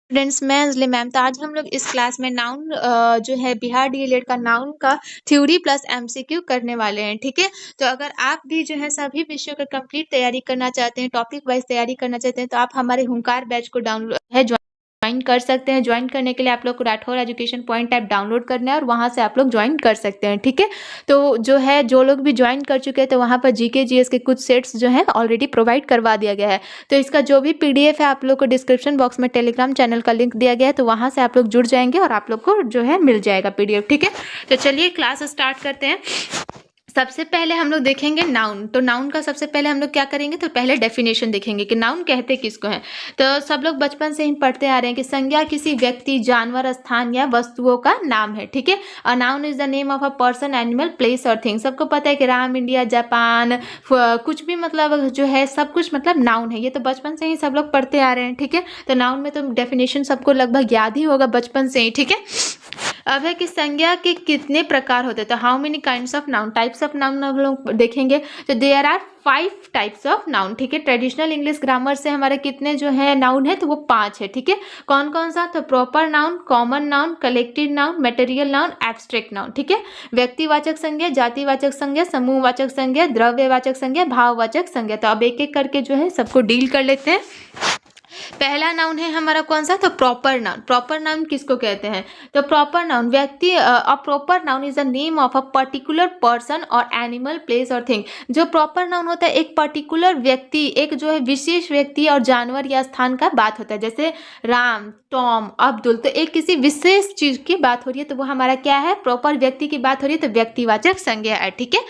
Students, मैं Anjali ma'am. तो आज हम लोग इस क्लास में नाउन जो है बिहार डीएलएड का नाउन का थ्योरी प्लस एमसीक्यू करने वाले हैं। ठीक है, तो अगर आप भी जो है सभी विषयों का कंप्लीट तैयारी करना चाहते हैं, टॉपिक वाइज तैयारी करना चाहते हैं, तो आप हमारे हुंकार बैच को डाउनलोड है ज्वाइन कर सकते हैं। ज्वाइन करने के लिए आप लोग को Rathore education point app download करना है और वहाँ से आप लोग ज्वाइन कर सकते हैं। ठीक है, तो जो लोग भी ज्वाइन कर चुके हैं तो वहाँ पर जीके जीएस के कुछ सेट्स जो है ऑलरेडी प्रोवाइड करवा दिया गया है। तो इसका जो भी पीडीएफ है आप लोग को डिस्क्रिप्शन बॉक्स में टेलीग्राम चैनल का लिंक दिया गया है, तो वहाँ से आप लोग जुड़ जाएंगे और आप लोग को जो है मिल जाएगा पीडीएफ। ठीक है, तो चलिए क्लास स्टार्ट करते हैं। सबसे पहले हम लोग देखेंगे नाउन। तो नाउन का सबसे पहले हम लोग क्या करेंगे, तो पहले डेफिनेशन देखेंगे कि नाउन कहते किसको हैं। तो सब लोग बचपन से ही पढ़ते आ रहे हैं कि संज्ञा किसी व्यक्ति, जानवर, स्थान या वस्तुओं का नाम है। ठीक है, a noun is the name of a person, animal, place और थिंग। सबको पता है कि राम, इंडिया, जापान, कुछ भी मतलब जो है सब कुछ मतलब नाउन है। ये तो बचपन से ही सब लोग पढ़ते आ रहे हैं। ठीक है, तो नाउन में तो डेफिनेशन सबको लगभग याद ही होगा बचपन से ही। ठीक है, अब है कि संज्ञा के कितने प्रकार होते हैं। तो how many kinds of noun, types of noun हम लोग देखेंगे। तो there are 5 types of noun. ठीक है, ट्रेडिशनल इंग्लिश ग्रामर से हमारे कितने जो है नाउन है, तो वो 5 है। ठीक है, कौन कौन सा, तो proper noun, common noun, collective noun, material noun, abstract noun. ठीक है, व्यक्तिवाचक संज्ञा, जातिवाचक संज्ञा, समूहवाचक संज्ञा, द्रव्यवाचक संज्ञा, भाववाचक संज्ञा। तो अब एक एक करके जो है सबको डील कर लेते हैं। पहला नाउन है हमारा कौन सा, तो प्रॉपर नाउन। प्रॉपर नाउन किसको कहते हैं, तो प्रॉपर नाउन व्यक्ति, a proper noun is the name of a particular person और एनिमल, प्लेस और थिंग। जो प्रॉपर नाउन होता है एक पर्टिकुलर व्यक्ति, एक जो है विशेष व्यक्ति और जानवर या स्थान का बात होता है। जैसे राम, टॉम, अब्दुल, तो एक किसी विशेष चीज की बात हो रही है तो वो हमारा क्या है, प्रॉपर व्यक्ति की बात हो रही है, तो व्यक्तिवाचक संज्ञा है। ठीक है,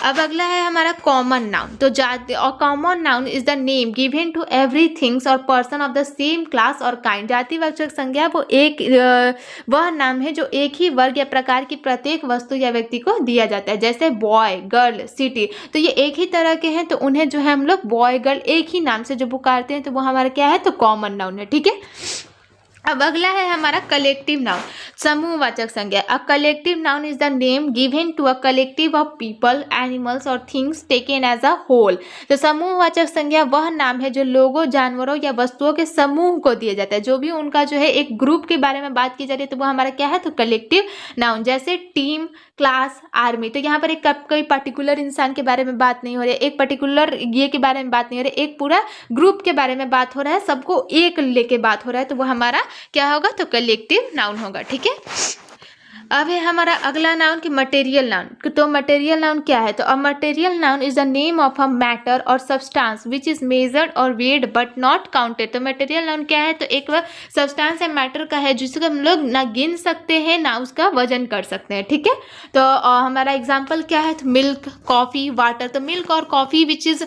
अब अगला है हमारा कॉमन नाउन। तो जाति और common noun is the name given to every things और person of the same class और काइंड। जातिवाचक संज्ञा वो एक वह नाम है जो एक ही वर्ग या प्रकार की प्रत्येक वस्तु या व्यक्ति को दिया जाता है। जैसे बॉय, गर्ल, सिटी, तो ये एक ही तरह के हैं, तो उन्हें जो है हम लोग बॉय गर्ल एक ही नाम से जो पुकारते हैं, तो वो हमारा क्या है, तो कॉमन नाउन है। ठीक है, अब अगला है हमारा कलेक्टिव नाउन, समूहवाचक संज्ञा। A collective noun is the name given to a collective of people, animals और things taken as a whole. तो समूहवाचक संज्ञा वह नाम है जो लोगों, जानवरों या वस्तुओं के समूह को दिया जाता है। जो भी उनका जो है एक ग्रुप के बारे में बात की जा रही है, तो वो हमारा क्या है, तो कलेक्टिव नाउन। जैसे टीम, क्लास, आर्मी। तो यहाँ पर एक कोई पर्टिकुलर इंसान के बारे में बात नहीं हो रही है, एक पर्टिकुलर ये के बारे में बात नहीं हो रही है, एक पूरा ग्रुप के बारे में बात हो रहा है, सबको एक लेके बात हो रहा है, तो वो हमारा क्या होगा, तो कलेक्टिव नाउन होगा। ठीक है, अब है हमारा अगला नाउन कि मटेरियल नाउन। तो मटेरियल नाउन क्या है, तो a material noun is the name of a matter और सब्सटेंस विच इज मेजर्ड और वेड बट नॉट काउंटेड। तो मटेरियल नाउन क्या है, तो एक सब्सटेंस या मैटर का है जिसको हम लोग ना गिन सकते हैं ना उसका वजन कर सकते हैं। ठीक है, तो हमारा एग्जाम्पल क्या है, तो मिल्क, कॉफी, वाटर। तो मिल्क और कॉफी विच इज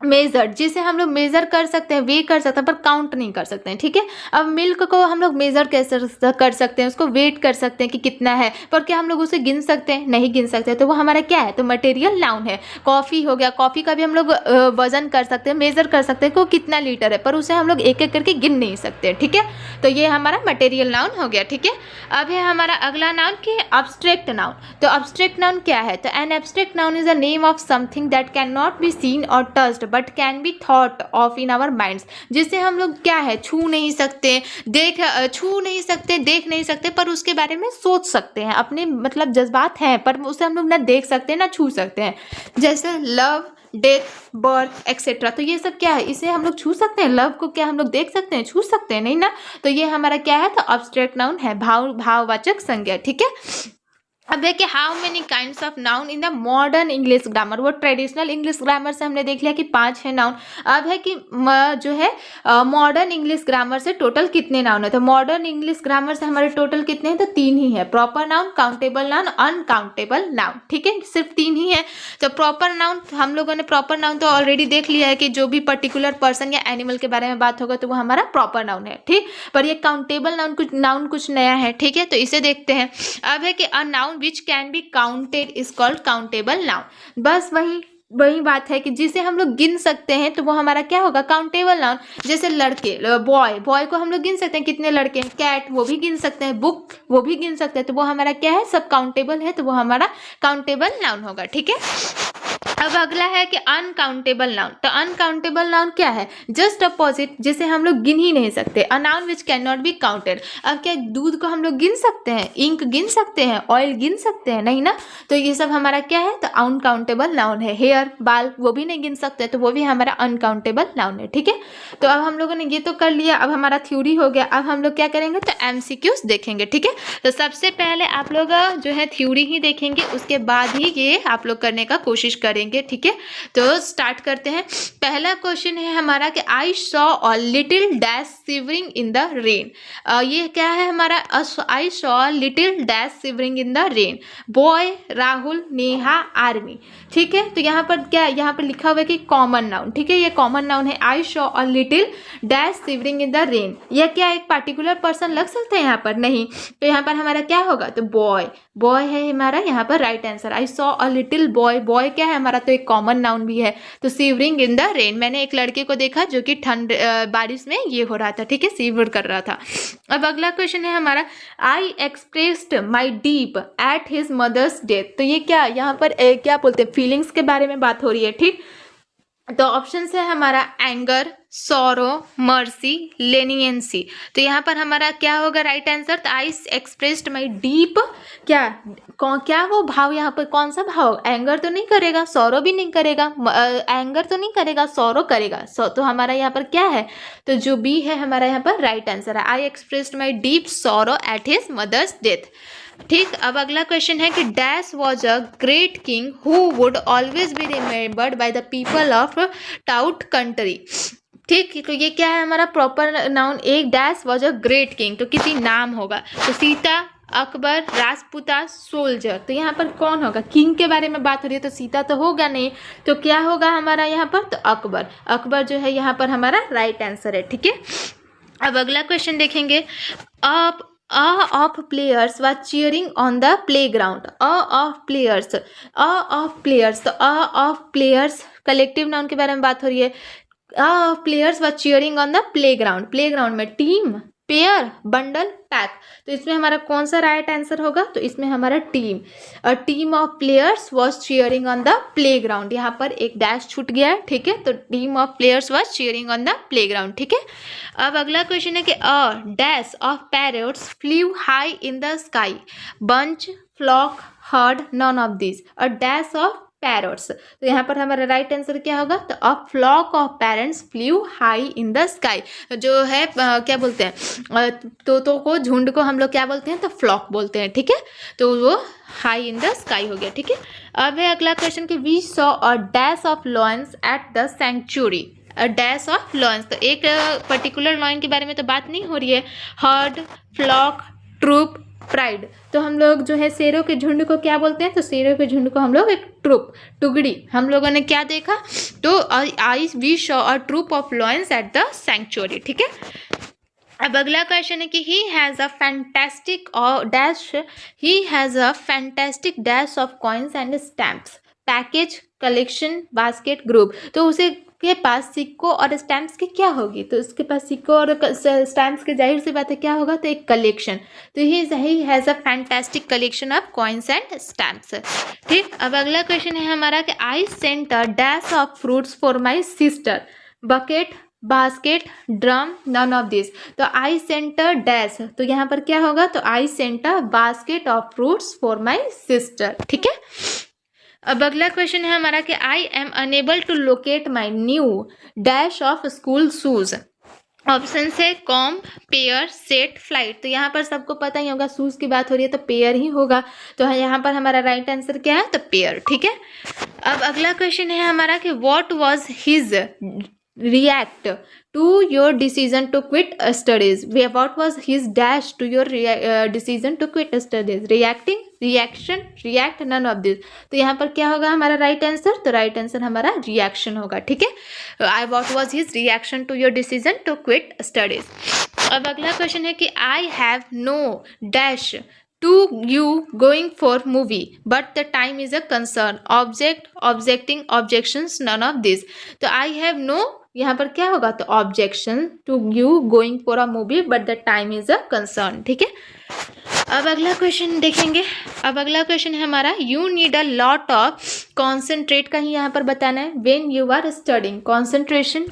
मेजर्ड, जिसे हम लोग मेजर कर सकते हैं, वे कर सकते हैं, पर काउंट नहीं कर सकते हैं। ठीक है, अब मिल्क को हम लोग मेजर कैसे कर सकते हैं, उसको वेट कर सकते हैं कि कितना है, पर क्या हम लोग उसे गिन सकते हैं, नहीं गिन सकते, तो वो हमारा क्या है, तो मटेरियल नाउन है। कॉफ़ी हो गया, कॉफ़ी का भी हम लोग वजन कर सकते हैं, मेजर कर सकते हैं कि वो कितना लीटर है, पर उसे हम लोग एक एक करके गिन नहीं सकते। ठीक है, तो ये हमारा मटेरियल नाउन हो गया। ठीक है, अब है हमारा अगला नाउन कि अब्स्ट्रैक्ट नाउन। तो अब्स्ट्रैक्ट नाउन क्या है, तो an abstract noun is the name of something that can not be seen और touched but can be thought of in our minds. जिसे हम लोग क्या है, छू नहीं सकते, छू नहीं सकते, देख नहीं सकते, पर उसके बारे में सोच सकते हैं, अपने मतलब जज्बात हैं, पर उसे हम लोग ना देख सकते हैं ना छू सकते हैं। जैसे लव, डेथ, बर्थ एक्सेट्रा। तो ये सब क्या है, इसे हम लोग छू सकते हैं। लव को क्या हम लोग देख सकते हैं, छू सकते हैं नहीं ना, तो ये हमारा क्या है, तो अब्स्ट्रैक्ट नाउन है, भाववाचक संज्ञा। ठीक है, अब देखिए how many kinds of noun in the modern English grammar. वो ट्रेडिशनल इंग्लिश ग्रामर से हमने देख लिया कि 5 है नाउन। अब है कि जो है मॉडर्न इंग्लिश ग्रामर से टोटल कितने नाउन है। तो मॉडर्न इंग्लिश ग्रामर से हमारे टोटल कितने हैं, तो 3 ही है, proper noun, countable noun, uncountable noun. ठीक है, सिर्फ 3 ही है। तो प्रॉपर नाउन हम लोगों ने प्रॉपर नाउन तो ऑलरेडी देख लिया है कि जो भी पर्टिकुलर पर्सन या एनिमल के बारे में बात होगा तो वो हमारा प्रॉपर नाउन है। ठीक, पर ये काउंटेबल नाउन कुछ नया है। ठीक है, तो इसे देखते हैं। अब है कि a noun which can be counted is called countable noun. बस वही बात है कि जिसे हम लोग गिन सकते हैं तो वो हमारा क्या होगा, काउंटेबल नाउन। जैसे लड़के, बॉय को हम लोग गिन सकते हैं, कितने लड़के हैं। कैट, वो भी गिन सकते हैं। बुक, वो भी गिन सकते हैं, तो वो हमारा क्या है, सब काउंटेबल है, तो वो हमारा काउंटेबल नाउन होगा। ठीक है, अब अगला है कि अनकाउंटेबल नाउन। तो अनकाउंटेबल नाउन क्या है? जस्ट अपोजिट, जिसे हम लोग गिन ही नहीं सकते। A noun which can not be counted. अब क्या दूध को हम लोग गिन सकते हैं? इंक गिन सकते हैं? ऑयल गिन सकते हैं? नहीं ना। तो ये सब हमारा क्या है? तो अनकाउंटेबल नाउन है। हेयर, बाल, वो भी नहीं गिन सकते, तो वो भी हमारा अनकाउंटेबल नाउन है। ठीक है, तो अब हम लोगों ने ये तो कर लिया। अब हमारा थ्योरी हो गया। अब हम लोग क्या करेंगे? तो एमसीक्यूज देखेंगे। ठीक है, तो सबसे पहले आप लोग जो है थ्योरी ही देखेंगे, उसके बाद ही ये आप लोग करने का कोशिश करेंगे। ठीक है, तो स्टार्ट करते हैं। पहला क्वेश्चन है हमारा कि I saw a little dash shivering in the rain. ये क्या है हमारा? I saw a little dash shivering in the rain. Boy, Rahul, Neha, army. ठीक है, तो यहाँ पर क्या, यहाँ पर लिखा हुआ है कि कॉमन नाउन। ठीक है, ये कॉमन नाउन है। I saw a little dash shivering in the rain. यह क्या एक पार्टिकुलर पर्सन लग सकता है यहाँ पर? नहीं। तो यहाँ पर हमारा क्या होगा? तो बॉय, बॉय है हमारा यहाँ पर right answer. I saw a little boy, boy क्या है हमारा? तो एक कॉमन नाउन भी है। तो शिवरिंग इन द रेन, मैंने एक लड़के को देखा जो कि ठंड बारिश में ये हो रहा था। ठीक है, शिवर कर रहा था। अब अगला क्वेश्चन है हमारा, I expressed my deep at his mother's death. तो ये क्या, यहाँ पर क्या बोलते हैं? फीलिंग्स के बारे में बात हो रही है। ठीक, तो ऑप्शन है हमारा एंगर, सॉरो, मर्सी, लेनियंसी। तो यहाँ पर हमारा क्या होगा राइट आंसर? तो आई एक्सप्रेस्ड माई डीप, क्या वो भाव, यहाँ पर कौन सा भाव? एंगर तो नहीं करेगा, सॉरो भी नहीं करेगा, एंगर तो नहीं करेगा, सॉरो करेगा। तो हमारा यहाँ पर क्या है? तो जो बी है हमारा यहाँ पर राइट आंसर है। I expressed my deep sorrow at his mother's death. ठीक, अब अगला क्वेश्चन है कि dash was a great king who would always be remembered by the people of that country. ठीक, तो ये क्या है हमारा प्रॉपर नाउन? एक dash was a great king, तो किसी नाम होगा। तो सीता, अकबर, राजपूता, सोल्जर। तो यहाँ पर कौन होगा? किंग के बारे में बात हो रही है, तो सीता तो होगा नहीं। तो क्या होगा हमारा यहाँ पर? तो अकबर, अकबर जो है यहाँ पर हमारा राइट आंसर है। ठीक है, अब अगला क्वेश्चन देखेंगे। आप of players were cheering on the playground. Of players, तो of players कलेक्टिव नाउन के बारे में बात हो रही है। of players were cheering on the playground. Playground में टीम, पेयर, बंडल, पैक। तो इसमें हमारा कौन सा राइट आंसर होगा? तो इसमें हमारा team. A team of players was cheering on the playground. यहाँ पर एक डैश छूट गया है। ठीक है, तो team of players was cheering on the playground. ठीक है, अब अगला क्वेश्चन है कि a dash of parrots flew high in the sky. Bunch, flock, herd, none of this. A dash of parrots. तो यहाँ पर हमारा राइट आंसर क्या होगा? तो a flock of parents flew high in the sky. जो है क्या बोलते हैं? तोतों को, झुंड को हम लोग क्या बोलते हैं? तो फ्लॉक बोलते हैं। ठीक है, तो वो हाई इन द स्काई हो गया। ठीक है, अब है अगला क्वेश्चन कि we saw a dash of lions at the century. A dash of lions, तो एक पर्टिकुलर लॉयन के बारे में तो बात नहीं हो रही है। Herd, flock, troop, pride. तो हम लोग जो है शेरों के झुंड को क्या बोलते हैं? तो शेरों के झुंड को हम लोग एक ट्रूप, टुगड़ी। हम लोगों ने क्या देखा? तो I we saw a troop of lions at the century. ठीक है, अब अगला क्वेश्चन है कि he has a fantastic dash, he has a fantastic dash of coins and stamps, package, collection, basket, group. तो उसे के पास सिक्कों और स्टैम्प्स की क्या होगी? तो उसके पास सिक्कों और स्टैम्प्स की जाहिर सी बात है क्या होगा? तो एक कलेक्शन। तो he has a fantastic collection of coins and stamps. ठीक, अब अगला क्वेश्चन है हमारा कि I sent a dash of fruits for my sister. Bucket, basket, drum, none of this. तो आई सेंट अ डैश, तो यहाँ पर क्या होगा? तो I sent a basket of fruits for my sister. ठीक है, अब अगला क्वेश्चन है हमारा कि I am unable to locate my new dash of school shoes. Option है कॉम, पेयर, सेट, फ्लाइट। तो यहाँ पर सबको पता ही होगा शूज की बात हो रही है तो पेयर ही होगा। तो यहाँ पर हमारा राइट आंसर क्या है? तो पेयर। ठीक है, अब अगला क्वेश्चन है हमारा कि what was his react to your decision to quit studies. What was his dash to your decision to quit studies? Reacting, reaction, react, none of this. तो यहाँ पर क्या होगा हमारा राइट आंसर? तो राइट आंसर हमारा रिएक्शन होगा। ठीक है, what was his reaction to your decision to quit studies? अब अगला क्वेश्चन है कि I have no dash to you going for movie but the time is a concern. Object, objecting, objections, none of this. तो I have no, यहाँ पर क्या होगा? तो objection to you going for a movie but the time is a concern. ठीक है, अब अगला क्वेश्चन देखेंगे। अब अगला क्वेश्चन है हमारा, you need a lot of concentrate का ही यहाँ पर बताना है। When you are studying, concentration,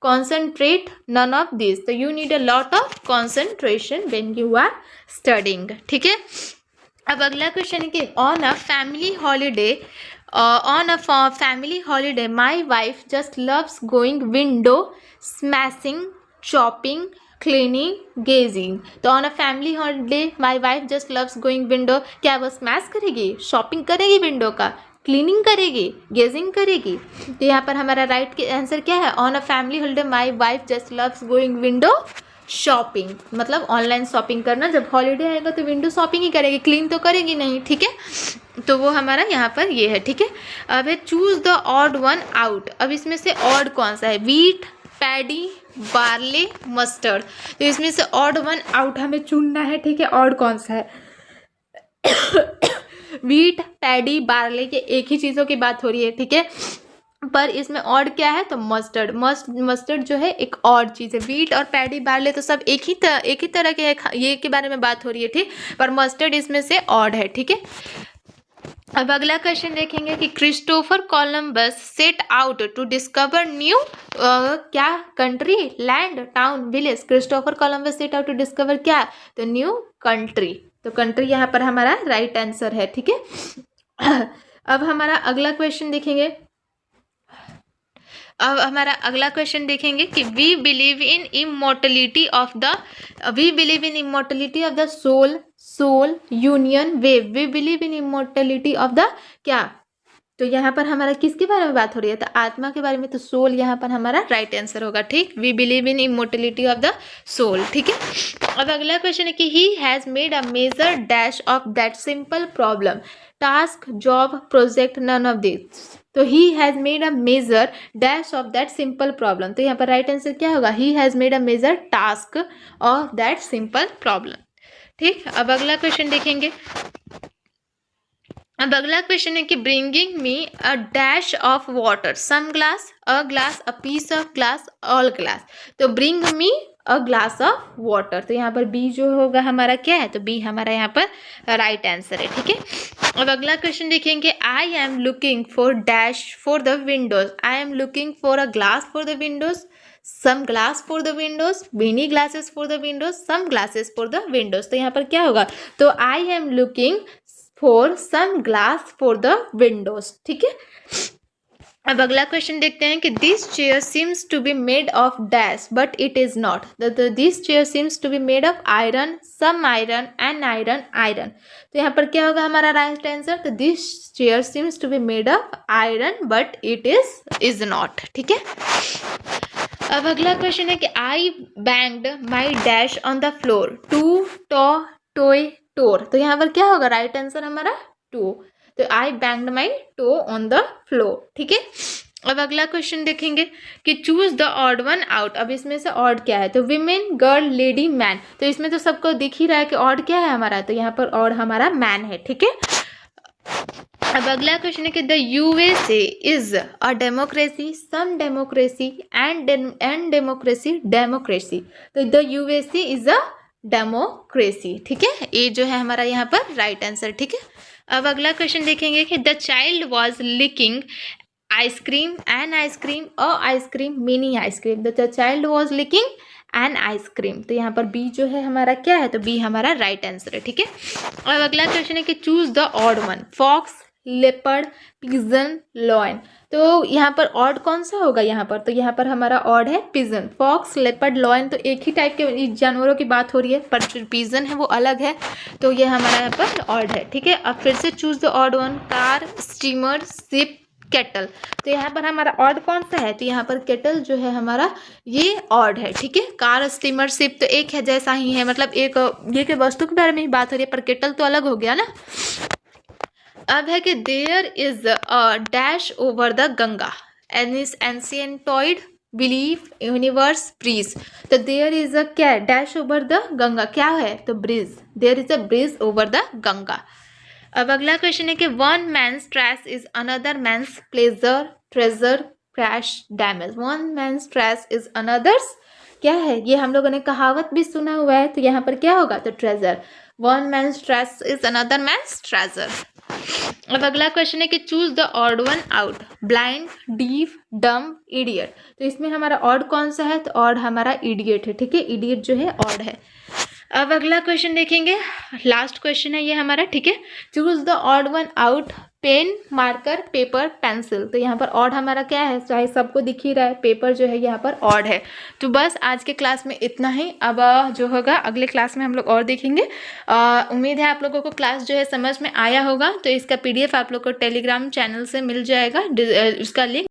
concentrate, none of this. तो you need a lot of concentration when you are studying, ठीक है। अब अगला क्वेश्चन है कि on a family holiday my wife just loves going window smashing, chopping, cleaning, gazing. तो on a family holiday my wife just loves going window, क्या वो smash करेगी, शॉपिंग करेगी विंडो का, क्लीनिंग करेगी, गेजिंग करेगी? तो यहाँ पर हमारा राइट आंसर क्या है, on a family holiday my wife just loves going window shopping, मतलब ऑनलाइन शॉपिंग करना। जब हॉलीडे आएगा तो विंडो शॉपिंग ही करेगी, क्लीन तो करेगी नहीं, ठीक है। तो वो हमारा यहाँ पर ये है, ठीक है। अब है choose the odd one out. अब इसमें से ऑड कौन सा है, वीट, पैडी, बार्ले, मस्टर्ड। तो इसमें से ऑड वन आउट हमें चुनना है, ठीक है। ऑड कौन सा है वीट, पैडी, बार्ले, ये एक ही चीज़ों की बात हो रही है, ठीक है। पर इसमें ऑड क्या है, तो मस्टर्ड। मस्टर्ड जो है एक ऑड चीज़ है। वीट और पैडी, बार्ले तो सब एक ही तरह के है, ये के बारे में बात हो रही है, ठीक। पर मस्टर्ड इसमें से ऑड है, ठीक है। अब अगला क्वेश्चन देखेंगे कि Christopher Columbus set out to discover new क्या, country, land, town, village. Christopher Columbus set out to discover क्या, तो न्यू कंट्री। तो कंट्री यहाँ पर हमारा राइट आंसर है, ठीक है। अब हमारा अगला क्वेश्चन देखेंगे। अब हमारा अगला क्वेश्चन देखेंगे कि we believe in immortality of the soul union wave. We believe in immortality of the क्या, तो यहाँ पर हमारा किसके बारे में बात हो रही है, तो आत्मा के बारे में। तो सोल यहाँ पर हमारा राइट आंसर होगा, ठीक। We believe in immortality of the soul, ठीक है। अब अगला क्वेश्चन है कि he has made a major dash of that simple problem, task, job, project, none of this. तो he has made a major dash of that simple problem. तो यहाँ पर राइट आंसर क्या होगा, he has made a major task of that simple problem, ठीक। अब अगला question देखेंगे। अब अगला क्वेश्चन है कि bringing me a dash of water, some glass, a glass, a piece of glass, all glass. तो bring me a glass of water. तो यहाँ पर बी जो होगा हमारा क्या है, तो बी हमारा यहाँ पर राइट आंसर है, ठीक है। अब अगला क्वेश्चन देखेंगे, I am looking for dash for the Windows. I am looking for a glass for the Windows, some glass for the windows, many glasses for the windows, some glasses for the windows। तो यहाँ पर क्या होगा, तो I am looking for some glass for the windows, ठीक है। अब अगला क्वेश्चन देखते हैं कि this chair seems to be made of dash but it is not. This chair seems to be made of iron, some iron, an iron, iron. तो यहाँ पर क्या होगा हमारा राइट आंसर, तो this chair seems to be made of iron but it is not, ठीक है। अब अगला क्वेश्चन है कि I banged my dash on the floor, toe, toy, tore. तो यहाँ पर क्या होगा राइट आंसर हमारा टू। तो I banged my toe on the floor, ठीक है। अब अगला क्वेश्चन देखेंगे कि choose the odd one out. अब इसमें से ऑड क्या है, तो विमेन, गर्ल, लेडी, मैन। तो इसमें तो सबको दिख ही रहा है कि ऑड क्या है हमारा, तो यहाँ पर ऑड हमारा मैन है, ठीक है। अब अगला क्वेश्चन है कि the USA is a democracy, some democracy, and democracy. तो the USA is a democracy, ठीक है। ये जो है हमारा यहाँ पर राइट आंसर, ठीक है। अब अगला क्वेश्चन देखेंगे कि the child was licking ice cream, an ice cream, a ice cream, mini ice cream. The child was licking an ice cream. तो यहाँ पर बी जो है हमारा क्या है, तो बी हमारा राइट आंसर है, ठीक है। अब अगला क्वेश्चन है कि choose the odd one, fox, leopard, pigeon, lion. तो यहाँ पर ऑड कौन सा होगा यहाँ पर, तो यहाँ पर हमारा ऑड है पिजन। फॉक्स, लेपर्ड, लॉयन तो एक ही टाइप के जानवरों की बात हो रही है, पर जो पिजन है वो अलग है, तो ये हमारा यहाँ पर ऑड है, ठीक है। अब फिर से choose the odd one, car, steamer, ship, kettle. तो यहाँ पर हमारा ऑड कौन सा है, तो यहाँ पर केटल जो है हमारा ये ऑड है, ठीक है। कार, स्टीमर, शिप तो एक है जैसा ही है, मतलब एक ये के वस्तु के बारे में ही बात हो रही है, पर केटल तो अलग हो गया ना। अब है कि there is a dash over the Ganga, एंशिएंटॉइड, बिलीफ, यूनिवर्स, ब्रिज। तो देयर इज अ क्या, डैश ओवर द गंगा क्या है, तो bridge. There is a bridge over the Ganga. अब अगला क्वेश्चन है कि one man's trash is another man's pleasure, treasure, crash, damage. One man's trash is another's क्या है ये, हम लोगों ने कहावत भी सुना हुआ है, तो यहाँ पर क्या होगा, तो treasure. One man's trace is another man's treasure. अब अगला क्वेश्चन है कि choose the odd one out, blind, deaf, dumb, idiot. तो इसमें हमारा ऑड कौन सा है, तो ऑड हमारा इडियट है, ठीक है, इडियट जो है ऑड है। अब अगला क्वेश्चन देखेंगे, लास्ट क्वेश्चन है ये हमारा, ठीक है। Choose the odd one out, pen, marker, paper, pencil. तो यहाँ पर ऑड हमारा क्या है, चाहे सबको दिख ही रहा है, पेपर जो है यहाँ पर ऑड है। तो बस आज के क्लास में इतना ही। अब जो होगा अगले क्लास में हम लोग और देखेंगे। उम्मीद है आप लोगों को क्लास जो है समझ में आया होगा। तो इसका PDF आप लोग को टेलीग्राम चैनल से मिल जाएगा, उसका लिंक